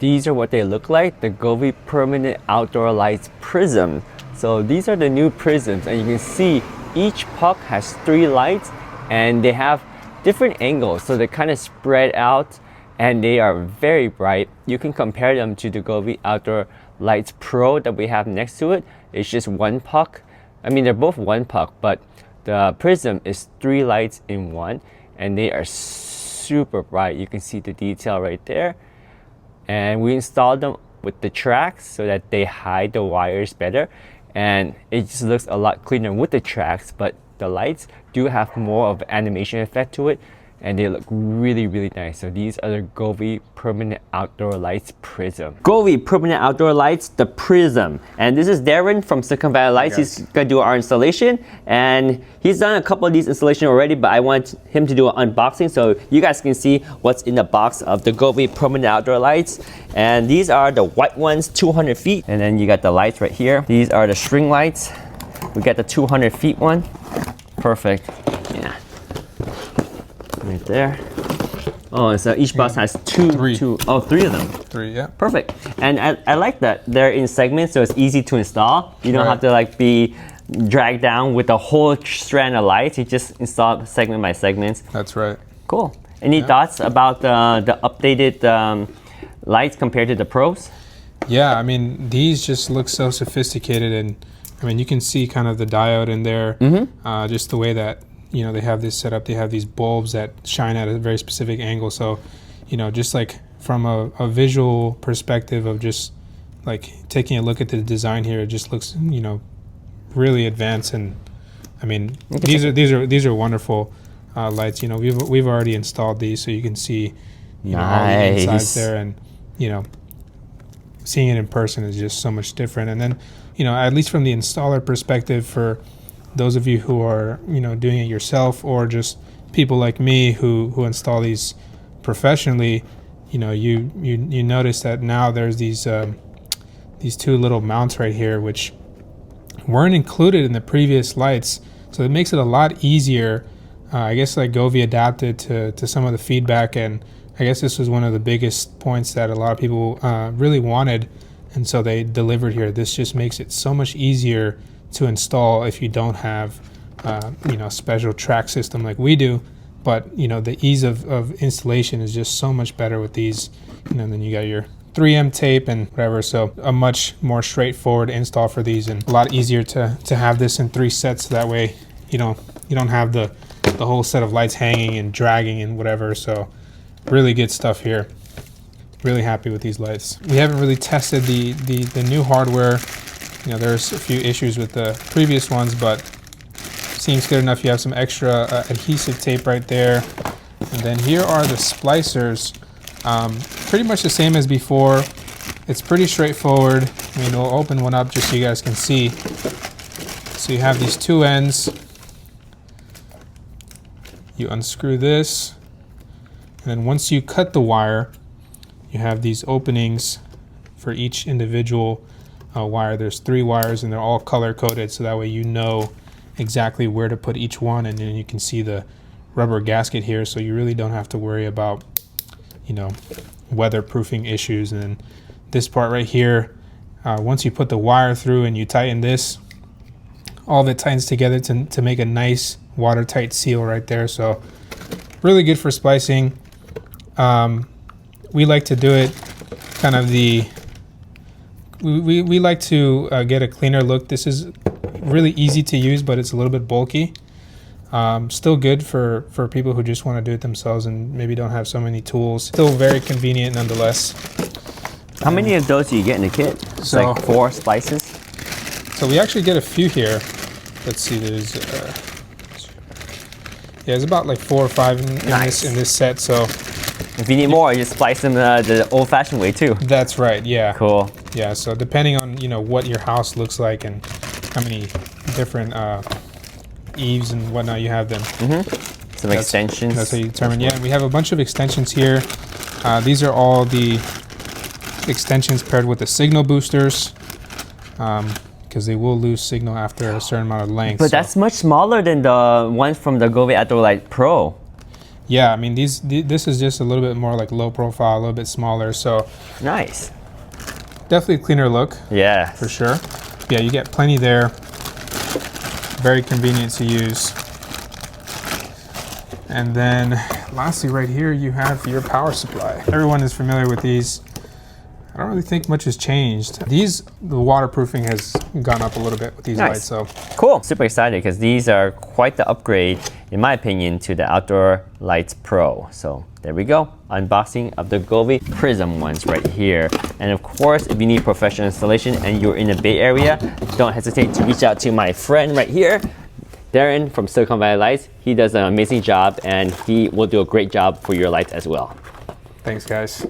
these are what they look like, the Govee Permanent Outdoor Lights Prism. So these are the new prisms, and you can see each puck has 3 lights and they have different angles, so they kind of spread out and they are very bright. You can compare them to the Govee Outdoor Lights Pro that we have next to it. It's just 1 puck. I mean, they're both 1 puck, but the Prism is 3 lights in 1, and they are super bright. You can see the detail right there. And we installed them with the tracks so that they hide the wires better, and it just looks a lot cleaner with the tracks, but the lights do have more of an animation effect to it, and they look really, really nice. So these are the Govee Permanent Outdoor Lights Prism. Govee Permanent Outdoor Lights, the Prism. And this is Dairon from Silicon Valley Lights. He's gonna do our installation, and he's done a couple of these installations already, but I want him to do an unboxing so you guys can see what's in the box of the Govee Permanent Outdoor Lights. And these are the white ones, 200 feet. And then you got the lights right here. These are the string lights. We got the 200 feet one. Perfect. Yeah. Right there. Oh, so each box has 3 of them. 3, yeah. Perfect. And I like that they're in segments, so it's easy to install. You don't have to like be dragged down with a whole strand of lights. You just install segment by segments. That's right. Cool. Any thoughts about the updated lights compared to the Pros? Yeah, I mean, these just look so sophisticated, and I mean, you can see kind of the diode in there, just the way that, you know, they have this set up. They have these bulbs that shine at a very specific angle. So, you know, just like from a visual perspective of just like taking a look at the design here, it just looks, you know, really advanced. And I mean, these are wonderful lights. You know, we've already installed these, so you can see, you know, all the insides there, and you know, seeing it in person is just so much different. And then, you know, at least from the installer perspective, for those of you who are, you know, doing it yourself, or just people like me who install these professionally, you know, you notice that now there's these 2 little mounts right here, which weren't included in the previous lights. So it makes it a lot easier. I guess like Govee adapted to some of the feedback, and I guess this was one of the biggest points that a lot of people really wanted, and so they delivered here. This just makes it so much easier to install if you don't have you know, a special track system like we do. But you know, the ease of installation is just so much better with these. You know, and then you got your 3M tape and whatever, so a much more straightforward install for these, and a lot easier to have this in 3 sets. That way, you know, you don't have the whole set of lights hanging and dragging and whatever. So really good stuff here. Really happy with these lights. We haven't really tested the new hardware. You know, there's a few issues with the previous ones, but seems good enough. You have some extra adhesive tape right there. And then here are the splicers. Pretty much the same as before. It's pretty straightforward. I mean, we'll open one up just so you guys can see. So you have these 2 ends. You unscrew this. And then once you cut the wire, you have these openings for each individual wire. There's 3 wires, and they're all color coded, so that way you know exactly where to put each one. And then you can see the rubber gasket here, so you really don't have to worry about, you know, weatherproofing issues. And then this part right here, once you put the wire through and you tighten this, all of it tightens together to make a nice watertight seal right there. So really good for splicing. We like to do it kind of we like to get a cleaner look. This is really easy to use, but it's a little bit bulky. Still good for people who just want to do it themselves and maybe don't have so many tools. Still very convenient nonetheless. How many of those do you get in the kit? It's so, like 4 splices? So we actually get a few here. Let's see, there's yeah, it's about like 4 or 5 in this set. So if you need more, you just splice them the old-fashioned way too. That's right. Yeah. Cool. Yeah. So depending on, you know, what your house looks like and how many different eaves and whatnot you have, then some extensions. That's how you determine. Yeah. And we have a bunch of extensions here. These are all the extensions paired with the signal boosters, because they will lose signal after a certain amount of length. But that's much smaller than the ones from the Govee Outdoor Light Pro. Yeah, I mean this is just a little bit more like low profile, a little bit smaller, so Nice. definitely a cleaner look. Yeah. For sure. Yeah, you get plenty there. Very convenient to use. And then lastly right here you have your power supply. Everyone is familiar with these. I don't really think much has changed. The waterproofing has gone up a little bit with these lights, so. Cool. Super excited because these are quite the upgrade, in my opinion, to the Outdoor Lights Pro. So there we go. Unboxing of the Govee Prism ones right here. And of course, if you need professional installation and you're in the Bay Area, don't hesitate to reach out to my friend right here, Dairon from Silicon Valley Lights. He does an amazing job and he will do a great job for your lights as well. Thanks, guys.